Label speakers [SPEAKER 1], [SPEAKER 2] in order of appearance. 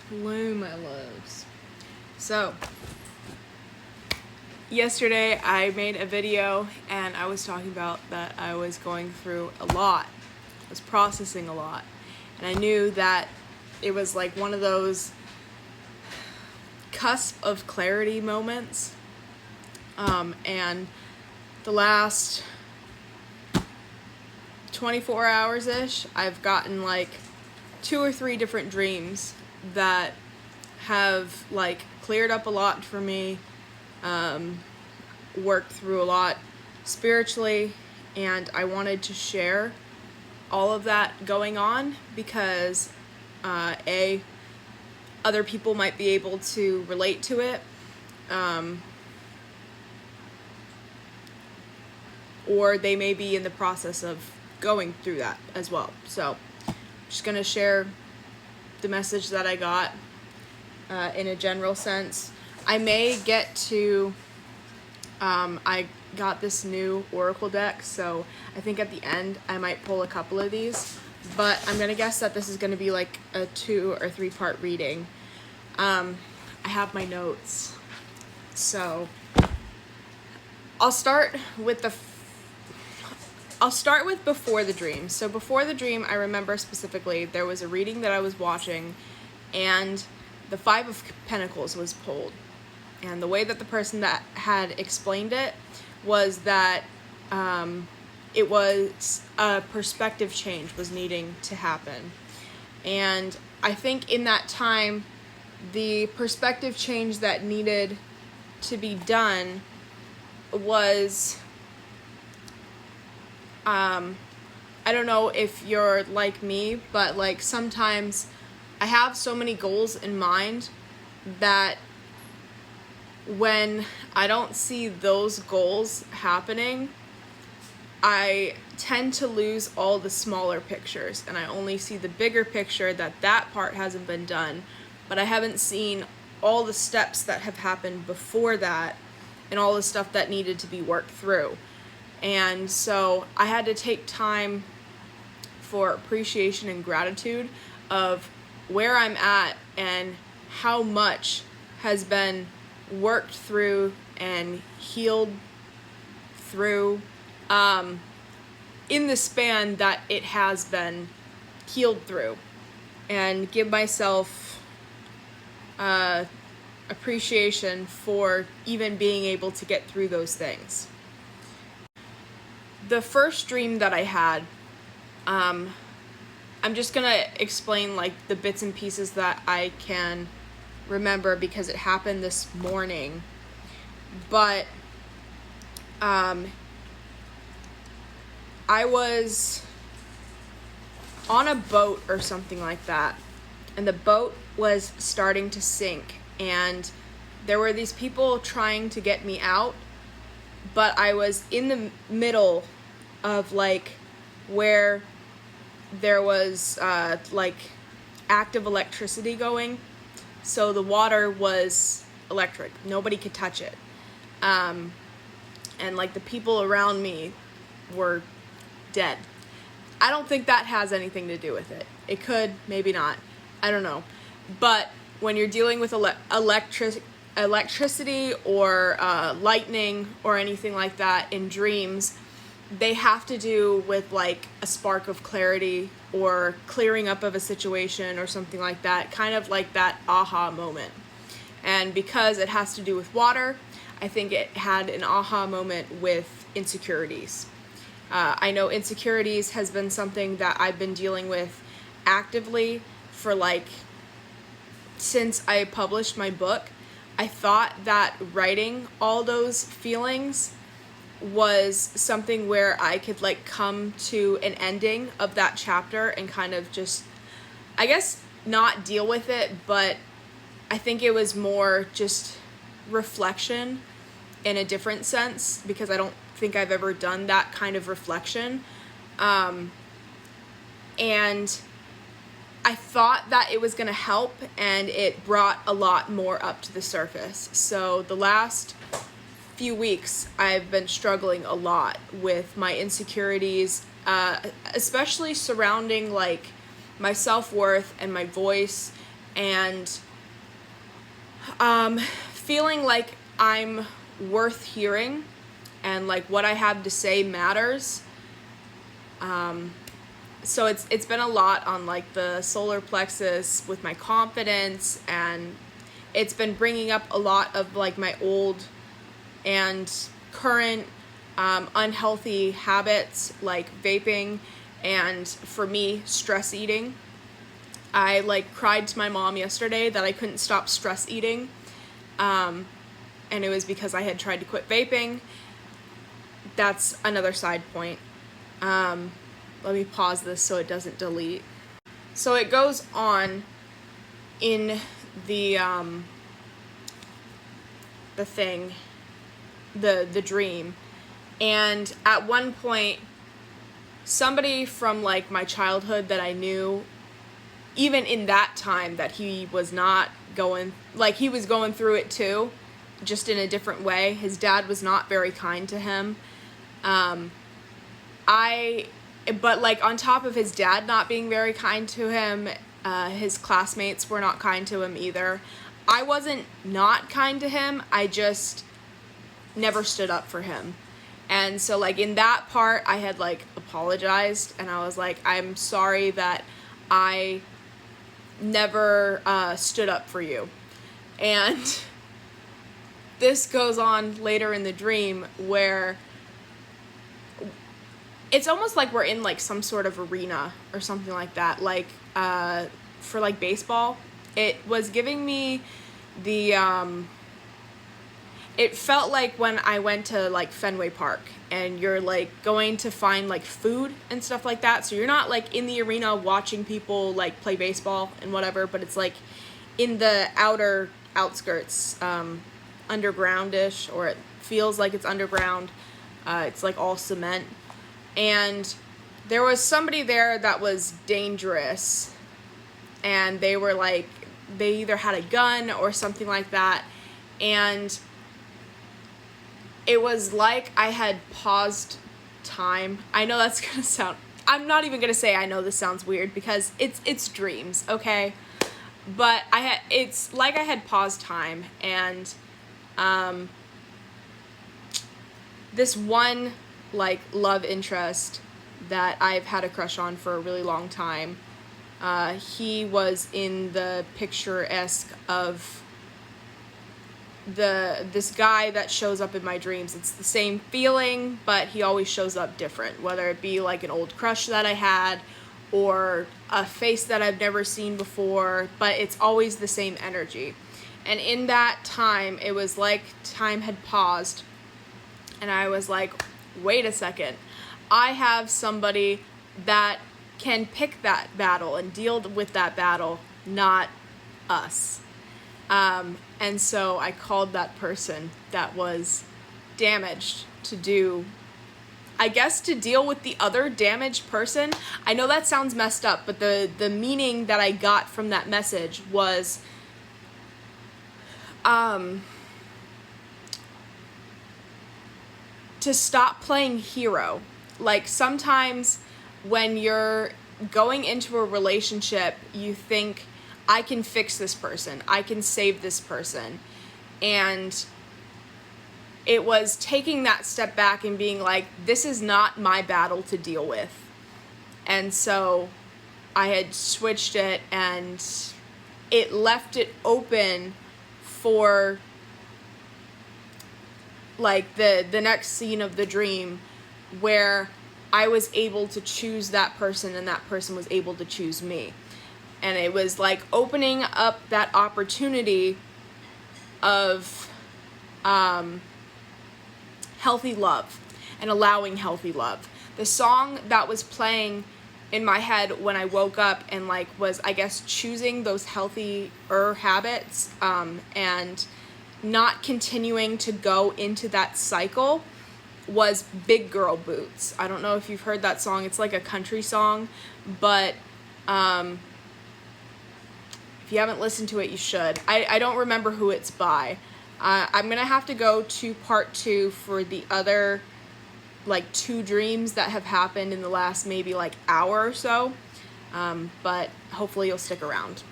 [SPEAKER 1] Hello, my loves. So, yesterday I made a video and I was talking about that I was going through a lot. I was processing a lot. And I knew that it was like one of those cusp of clarity moments. And the last 24 hours-ish, I've gotten like 2 or 3 different dreams that have like cleared up a lot for me, worked through a lot spiritually, and I wanted to share all of that going on because other people might be able to relate to it, or they may be in the process of going through that as well. So I'm just gonna share the message that I got in a general sense. I may get to, I got this new Oracle deck, so I think at the end I might pull a couple of these, but I'm gonna guess that this is gonna be like a 2 or 3 part reading. I have my notes, so I'll start with before the dream. So before the dream, I remember specifically there was a reading that I was watching and the 5 of Pentacles was pulled. And the way that the person that had explained it was that it was a perspective change was needing to happen. And I think in that time, the perspective change that needed to be done was, I don't know if you're like me, but like sometimes I have so many goals in mind that when I don't see those goals happening, I tend to lose all the smaller pictures and I only see the bigger picture, that part hasn't been done, but I haven't seen all the steps that have happened before that and all the stuff that needed to be worked through. And so I had to take time for appreciation and gratitude of where I'm at and how much has been worked through and healed through in the span that it has been healed through, and give myself appreciation for even being able to get through those things. The first dream that I had, I'm just gonna explain like the bits and pieces that I can remember because it happened this morning. But I was on a boat or something like that, and the boat was starting to sink, and there were these people trying to get me out, but I was in the middle of like where there was like active electricity going, so the water was electric, nobody could touch it, and like the people around me were dead. I don't think that has anything to do with it. It could, maybe not, I don't know. But when you're dealing with electricity or lightning or anything like that in dreams, they have to do with like a spark of clarity or clearing up of a situation or something like that, kind of like that aha moment. And because it has to do with water, I think it had an aha moment with insecurities. I know insecurities has been something that I've been dealing with actively for like since I published my book. I thought that writing all those feelings was something where I could like come to an ending of that chapter and kind of just, I guess, not deal with it, but I think it was more just reflection in a different sense, because I don't think I've ever done that kind of reflection. And I thought that it was going to help, and it brought a lot more up to the surface. So the last few weeks, I've been struggling a lot with my insecurities, especially surrounding like my self-worth and my voice and feeling like I'm worth hearing and like what I have to say matters. So it's been a lot on like the solar plexus with my confidence, and it's been bringing up a lot of like my old and current unhealthy habits like vaping, and for me, stress eating. I like cried to my mom yesterday that I couldn't stop stress eating, and it was because I had tried to quit vaping. That's another side point. Let me pause this so it doesn't delete. So it goes on in the thing, the dream, and at one point, somebody from like my childhood that I knew, even in that time that he was not going, like he was going through it too, just in a different way. His dad was not very kind to him. But like on top of his dad not being very kind to him, his classmates were not kind to him either. I wasn't not kind to him, I just never stood up for him. And so like in that part, I had like apologized, and I was like, I'm sorry that I never stood up for you. And this goes on later in the dream where it's almost like we're in like some sort of arena or something like that, like for like baseball. It was giving me the it felt like when I went to like Fenway Park and you're like going to find like food and stuff like that. So you're not like in the arena watching people like play baseball and whatever, but it's like in the outer outskirts, undergroundish, or it feels like it's underground. It's like all cement. And there was somebody there that was dangerous, and they were like, they either had a gun or something like that, and it was like I had paused time. I know that's gonna sound, I'm not even gonna say I know this sounds weird because it's dreams, okay? But it's like I had paused time, and this one like love interest that I've had a crush on for a really long time, he was in the picturesque of this guy that shows up in my dreams. It's the same feeling, but he always shows up different, whether it be like an old crush that I had or a face that I've never seen before, but it's always the same energy. And in that time, it was like time had paused, and I was like, wait a second, I have somebody that can pick that battle and deal with that battle, not us. And so I called that person that was damaged to deal with the other damaged person. I know that sounds messed up, but the meaning that I got from that message was, to stop playing hero. Like sometimes when you're going into a relationship, you think, I can fix this person, I can save this person. And it was taking that step back and being like, this is not my battle to deal with. And so I had switched it, and it left it open for like the next scene of the dream where I was able to choose that person and that person was able to choose me. And it was like opening up that opportunity of healthy love and allowing healthy love. The song that was playing in my head when I woke up and like was, I guess, choosing those healthier habits and not continuing to go into that cycle was Big Girl Boots. I don't know if you've heard that song. It's like a country song, but if you haven't listened to it, you should. I don't remember who it's by. I'm gonna have to go to part 2 for the other like 2 dreams that have happened in the last maybe like hour or so, but hopefully you'll stick around.